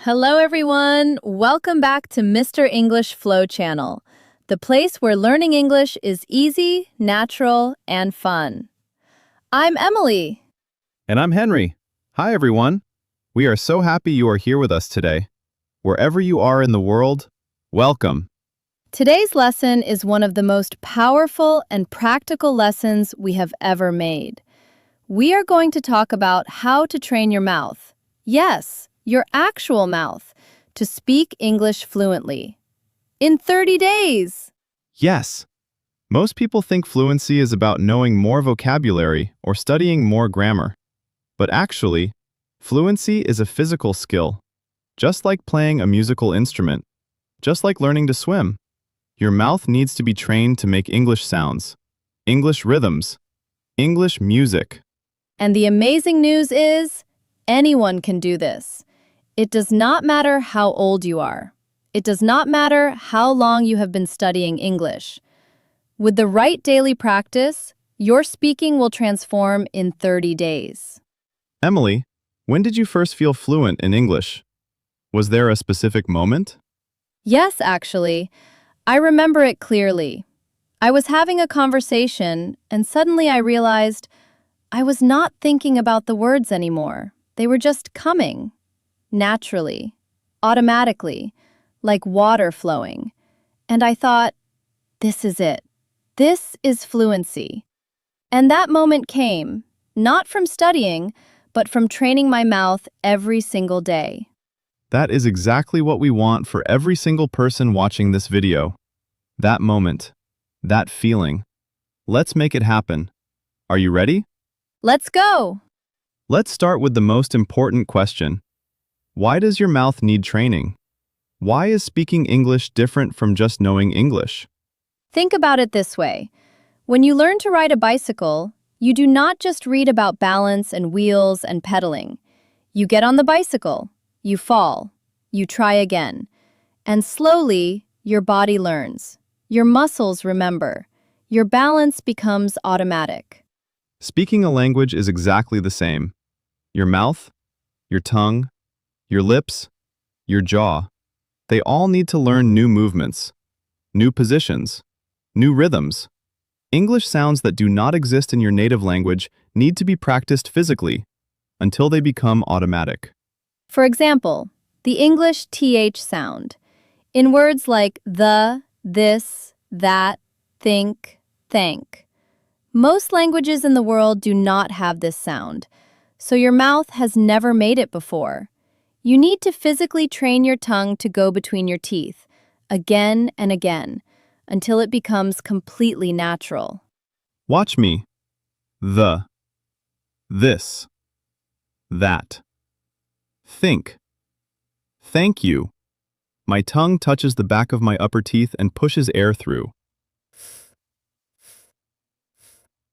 Hello, everyone. Welcome back to Mr. English Flow Channel, the place where learning English is easy, natural, and fun. I'm Emily. And I'm Henry. Hi, everyone. We are so happy you are here with us today. Wherever you are in the world, welcome. Today's lesson is one of the most powerful and practical lessons we have ever made. We are going to talk about how to train your mouth. Yes, your actual mouth, to speak English fluently. In 30 days! Yes, most people think fluency is about knowing more vocabulary or studying more grammar. But actually, fluency is a physical skill, just like playing a musical instrument, just like learning to swim. Your mouth needs to be trained to make English sounds, English rhythms, English music. And the amazing news is, anyone can do this. It does not matter how old you are. It does not matter how long you have been studying English. With the right daily practice, your speaking will transform in 30 days. Emily, when did you first feel fluent in English? Was there a specific moment? Yes, actually. I remember it clearly. I was having a conversation, and suddenly I realized I was not thinking about the words anymore. They were just coming. Naturally, automatically, like water flowing. And I thought, this is it. This is fluency. And that moment came, not from studying, but from training my mouth every single day. That is exactly what we want for every single person watching this video. That moment, that feeling. Let's make it happen. Are you ready? Let's go! Let's start with the most important question. Why does your mouth need training? Why is speaking English different from just knowing English? Think about it this way. When you learn to ride a bicycle, you do not just read about balance and wheels and pedaling. You get on the bicycle, you fall, you try again, and slowly your body learns. Your muscles remember. Your balance becomes automatic. Speaking a language is exactly the same. Your mouth, your tongue, your lips, your jaw, they all need to learn new movements, new positions, new rhythms. English sounds that do not exist in your native language need to be practiced physically until they become automatic. For example, the English TH sound. In words like the, this, that, think, thank. Most languages in the world do not have this sound, so your mouth has never made it before. You need to physically train your tongue to go between your teeth, again and again, until it becomes completely natural. Watch me. The, this, that. Think. Thank you. My tongue touches the back of my upper teeth and pushes air through.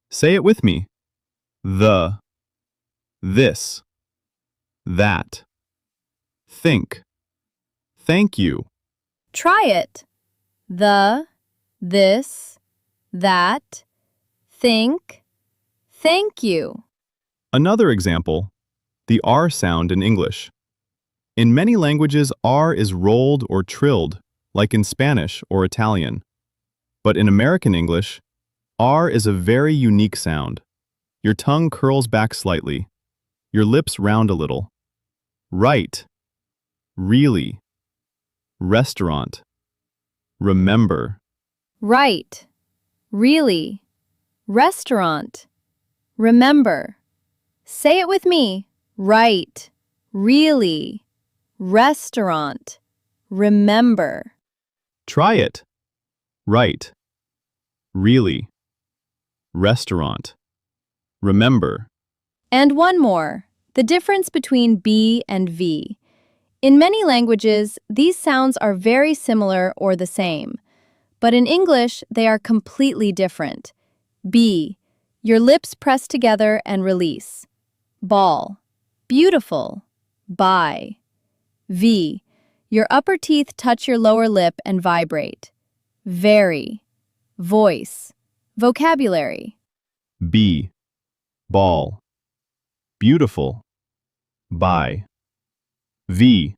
Say it with me. The, this, that. Think. Thank you. Try it. The, this, that, think, thank you. Another example, the R sound in English. In many languages, R is rolled or trilled, like in Spanish or Italian. But in American English, R is a very unique sound. Your tongue curls back slightly. Your lips round a little. Right. Really. Restaurant. Remember. Right. Really. Restaurant. Remember. Say it with me. Right. Really. Restaurant. Remember. Try it. Right. Really. Restaurant. Remember. And one more. The difference between B and V. In many languages, these sounds are very similar or the same. But in English, they are completely different. B. Your lips press together and release. Ball. Beautiful. Buy. V. Your upper teeth touch your lower lip and vibrate. Very. Voice. Vocabulary. B. Ball. Beautiful. Buy. V.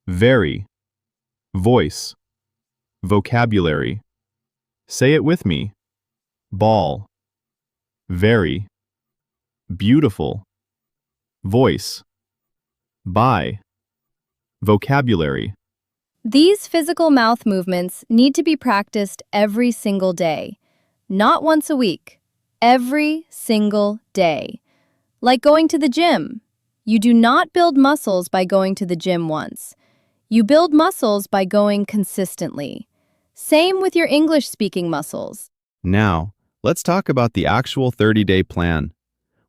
very, voice, vocabulary. Say it with me. Ball, very, beautiful, voice, buy, vocabulary. These physical mouth movements need to be practiced every single day, not once a week, every single day. Like going to the gym. You do not build muscles by going to the gym once. You build muscles by going consistently. Same with your English speaking muscles. Now, let's talk about the actual 30-day plan.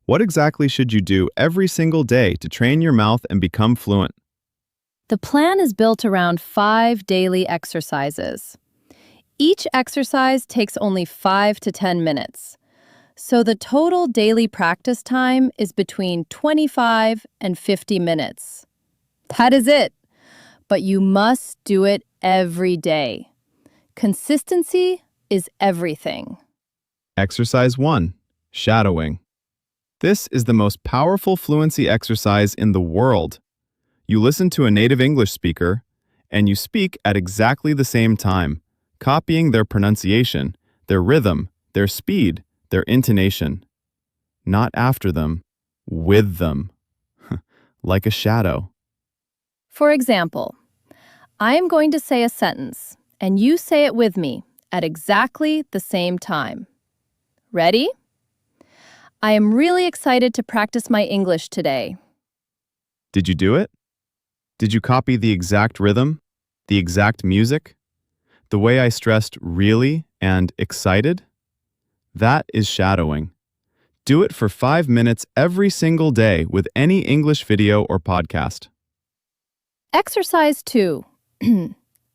What exactly should you do every single day to train your mouth and become fluent? The plan is built around 5 daily exercises. Each exercise takes only 5 to 10 minutes. So the total daily practice time is between 25 and 50 minutes. That is it. But you must do it every day. Consistency is everything. Exercise 1. Shadowing. This is the most powerful fluency exercise in the world. You listen to a native English speaker, and you speak at exactly the same time, copying their pronunciation, their rhythm, their speed, their intonation. Not after them, with them. Like a shadow. For example, I am going to say a sentence, and you say it with me at exactly the same time. Ready? I am really excited to practice my English today. Did you do it? Did you copy the exact rhythm, the exact music? The way I stressed really and excited? That is shadowing. Do it for 5 minutes every single day with any English video or podcast. Exercise 2.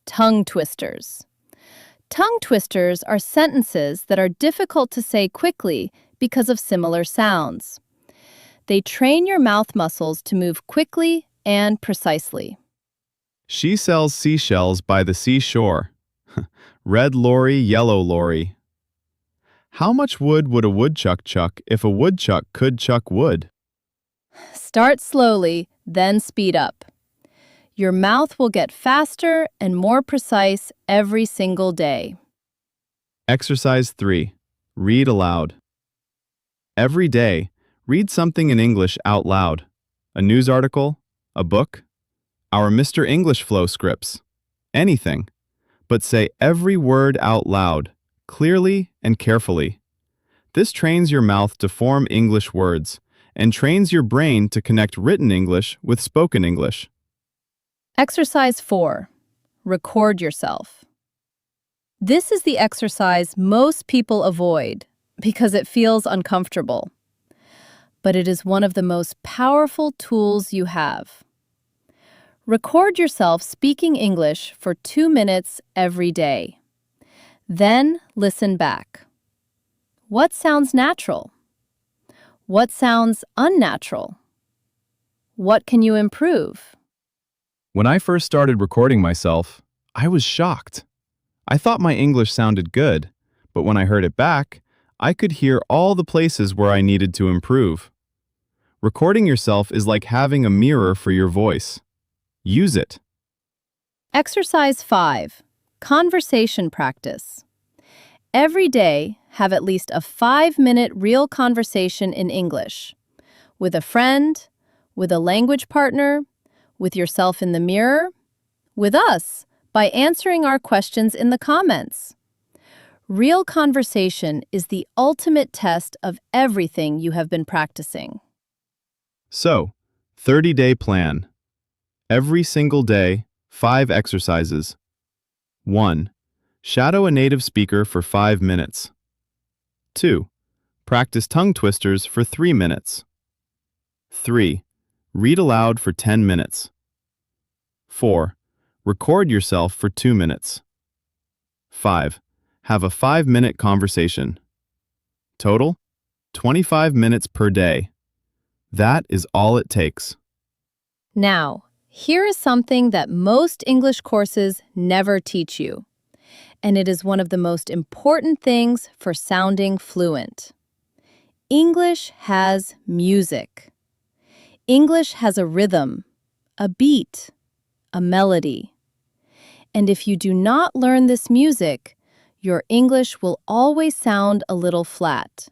Tongue twisters. Tongue twisters are sentences that are difficult to say quickly because of similar sounds. They train your mouth muscles to move quickly and precisely. She sells seashells by the seashore. Red lorry, yellow lorry. How much wood would a woodchuck chuck if a woodchuck could chuck wood? Start slowly, then speed up. Your mouth will get faster and more precise every single day. Exercise 3. Read aloud. Every day, read something in English out loud. A news article, a book, our Mr. English Flow scripts, anything. But say every word out loud, clearly and carefully. This trains your mouth to form English words and trains your brain to connect written English with spoken English. Exercise 4. Record yourself. This is the exercise most people avoid because it feels uncomfortable. But it is one of the most powerful tools you have. Record yourself speaking English for 2 minutes every day. Then listen back. What sounds natural? What sounds unnatural? What can you improve? When I first started recording myself, I was shocked. I thought my English sounded good, but when I heard it back, I could hear all the places where I needed to improve. Recording yourself is like having a mirror for your voice. Use it. Exercise 5. Conversation practice. Every day, have at least a 5-minute real conversation in English. With a friend, with a language partner, with yourself in the mirror, with us, by answering our questions in the comments. Real conversation is the ultimate test of everything you have been practicing. So, 30-day plan. Every single day, 5 exercises. 1. Shadow a native speaker for 5 minutes. 2. Practice tongue twisters for 3 minutes. 3. Read aloud for 10 minutes. 4. Record yourself for 2 minutes. 5. Have a 5-minute conversation. Total, 25 minutes per day. That is all it takes. Now, here is something that most English courses never teach you, and it is one of the most important things for sounding fluent. English has music. English has a rhythm, a beat, a melody. And if you do not learn this music, your English will always sound a little flat,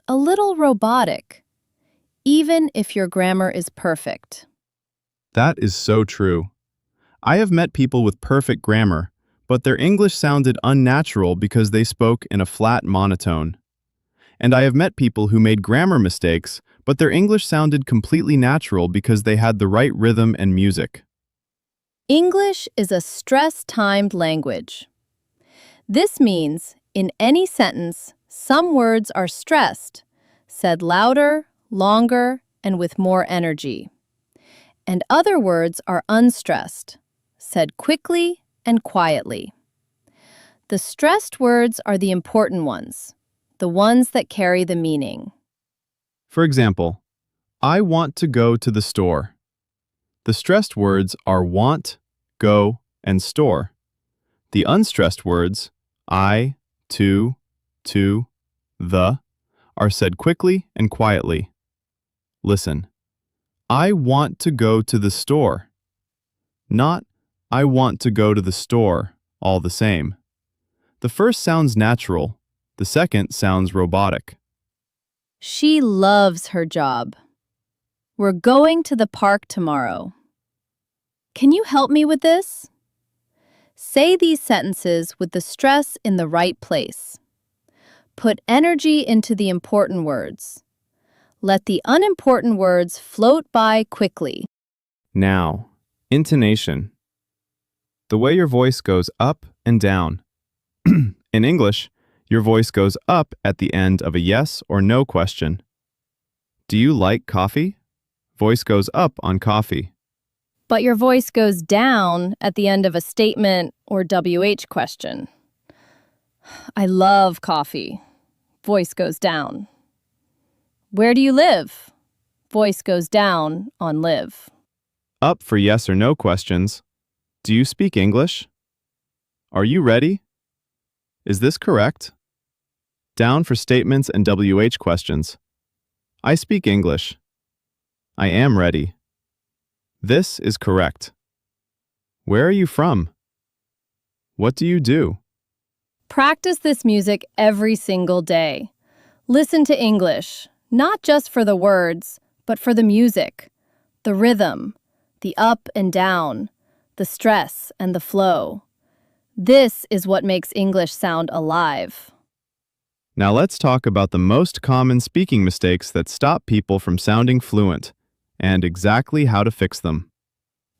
a little robotic, even if your grammar is perfect. That is so true. I have met people with perfect grammar, but their English sounded unnatural because they spoke in a flat monotone. And I have met people who made grammar mistakes, but their English sounded completely natural because they had the right rhythm and music. English is a stress-timed language. This means, in any sentence, some words are stressed, said louder, longer, and with more energy. And other words are unstressed, said quickly and quietly. The stressed words are the important ones, the ones that carry the meaning. For example, I want to go to the store. The stressed words are want, go, and store. The unstressed words, I, to, the, are said quickly and quietly. Listen. I want to go to the store. Not, I want to go to the store, all the same. The first sounds natural, the second sounds robotic. She loves her job. We're going to the park tomorrow. Can you help me with this? Say these sentences with the stress in the right place. Put energy into the important words. Let the unimportant words float by quickly. Now, intonation. The way your voice goes up and down. In English, your voice goes up at the end of a yes or no question. Do you like coffee? Voice goes up on coffee. But your voice goes down at the end of a statement or WH question. I love coffee. Voice goes down. Where do you live? Voice goes down on live. Up for yes or no questions. Do you speak English? Are you ready? Is this correct? Down for statements and WH questions. I speak English. I am ready. This is correct. Where are you from? What do you do? Practice this music every single day. Listen to English, not just for the words, but for the music, the rhythm, the up and down, the stress and the flow. This is what makes English sound alive. Now let's talk about the most common speaking mistakes that stop people from sounding fluent, and exactly how to fix them.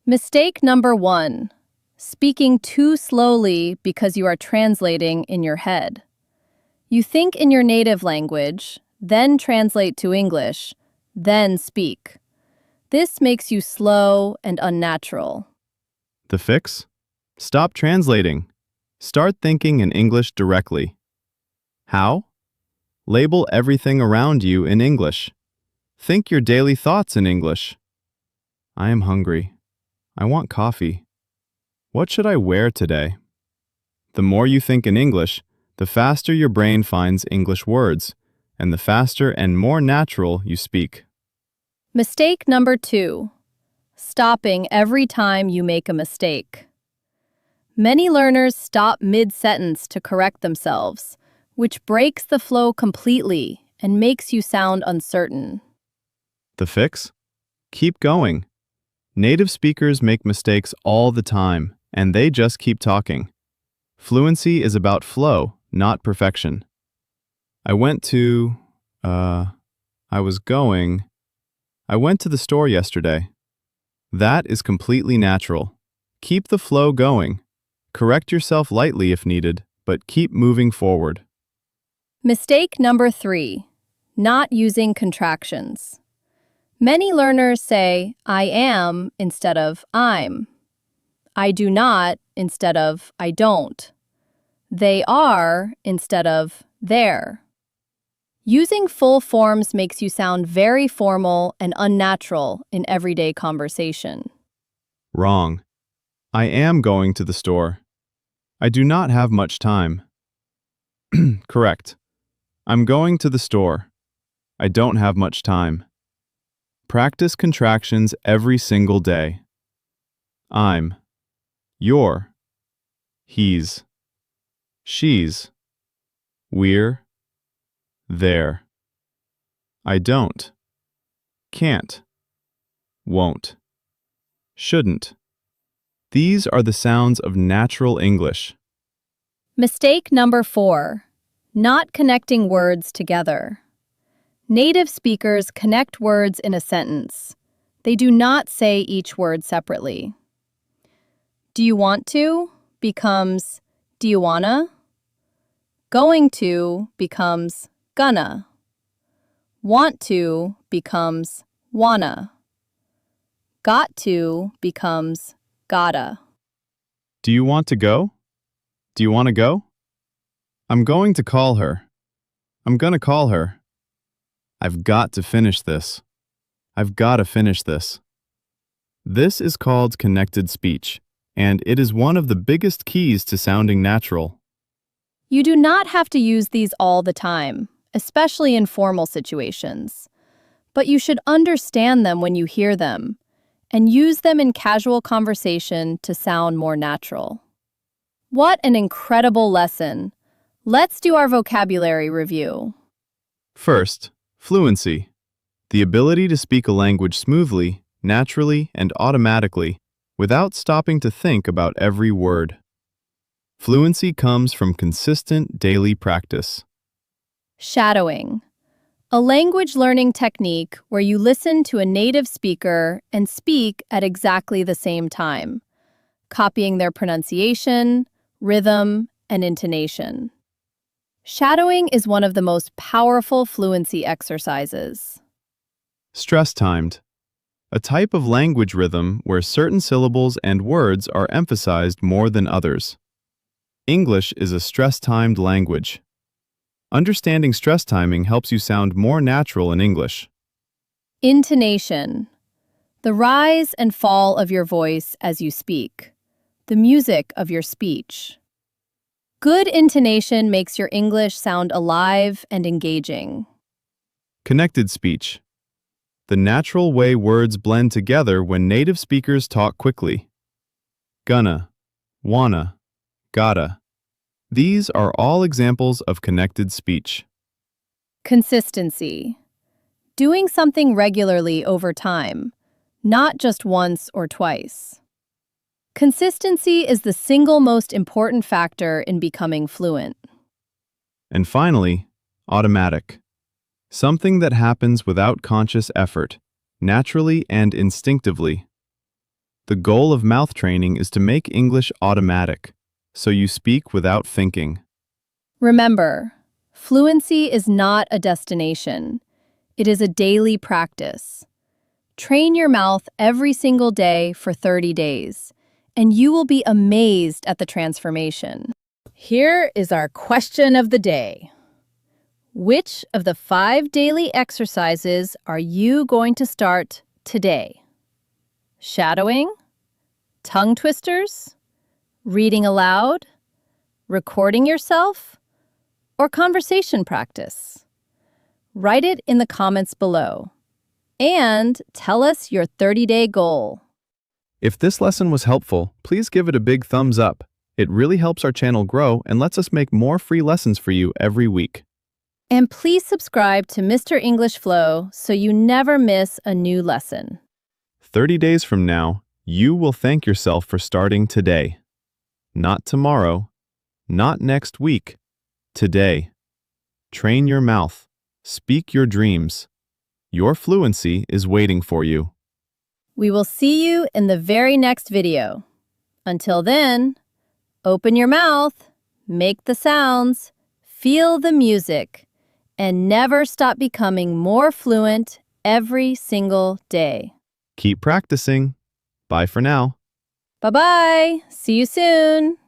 Mistake number 1. Speaking too slowly because you are translating in your head. You think in your native language, then translate to English, then speak. This makes you slow and unnatural. The fix? Stop translating. Start thinking in English directly. How? Label everything around you in English. Think your daily thoughts in English. I am hungry. I want coffee. What should I wear today? The more you think in English, the faster your brain finds English words, and the faster and more natural you speak. Mistake number 2. Stopping every time you make a mistake. Many learners stop mid-sentence to correct themselves, which breaks the flow completely and makes you sound uncertain. The fix? Keep going. Native speakers make mistakes all the time, and they just keep talking. Fluency is about flow, not perfection. I went to the store yesterday. That is completely natural. Keep the flow going. Correct yourself lightly if needed, but keep moving forward. Mistake number 3. Not using contractions. Many learners say, I am instead of I'm. I do not instead of I don't. They are instead of they're. Using full forms makes you sound very formal and unnatural in everyday conversation. Wrong. I am going to the store. I do not have much time. Correct. I'm going to the store. I don't have much time. Practice contractions every single day. I'm, you're, he's, she's, we're, there. I don't, can't, won't, shouldn't. These are the sounds of natural English. Mistake number 4. Not connecting words together. Native speakers connect words in a sentence. They do not say each word separately. Do you want to becomes do you wanna? Going to becomes gonna. Want to becomes wanna. Got to becomes gotta. Do you want to go? Do you want to go? I'm going to call her. I'm gonna call her. I've got to finish this. I've got to finish this. This is called connected speech, and it is one of the biggest keys to sounding natural. You do not have to use these all the time, especially in formal situations. But you should understand them when you hear them, and use them in casual conversation to sound more natural. What an incredible lesson! Let's do our vocabulary review. First, fluency. The ability to speak a language smoothly, naturally, and automatically, without stopping to think about every word. Fluency comes from consistent daily practice. Shadowing. A language learning technique where you listen to a native speaker and speak at exactly the same time, copying their pronunciation, rhythm, and intonation. Shadowing is one of the most powerful fluency exercises. Stress-timed. A type of language rhythm where certain syllables and words are emphasized more than others. English is a stress-timed language. Understanding stress timing helps you sound more natural in English. Intonation. The rise and fall of your voice as you speak. The music of your speech. Good intonation makes your English sound alive and engaging. Connected speech. The natural way words blend together when native speakers talk quickly. Gonna, wanna, gotta. These are all examples of connected speech. Consistency. Doing something regularly over time, not just once or twice. Consistency is the single most important factor in becoming fluent. And finally, automatic. Something that happens without conscious effort, naturally and instinctively. The goal of mouth training is to make English automatic, so you speak without thinking. Remember, fluency is not a destination. It is a daily practice. Train your mouth every single day for 30 days, and you will be amazed at the transformation. Here is our question of the day. Which of the 5 daily exercises are you going to start today? Shadowing? Tongue twisters? Reading aloud? Recording yourself? Or conversation practice? Write it in the comments below. And tell us your 30-day goal. If this lesson was helpful, please give it a big thumbs up. It really helps our channel grow and lets us make more free lessons for you every week. And please subscribe to Mr. English Flow so you never miss a new lesson. 30 days from now, you will thank yourself for starting today. Not tomorrow, not next week, today. Train your mouth, speak your dreams. Your fluency is waiting for you. We will see you in the very next video. Until then, open your mouth, make the sounds, feel the music, and never stop becoming more fluent every single day. Keep practicing. Bye for now. Bye-bye. See you soon.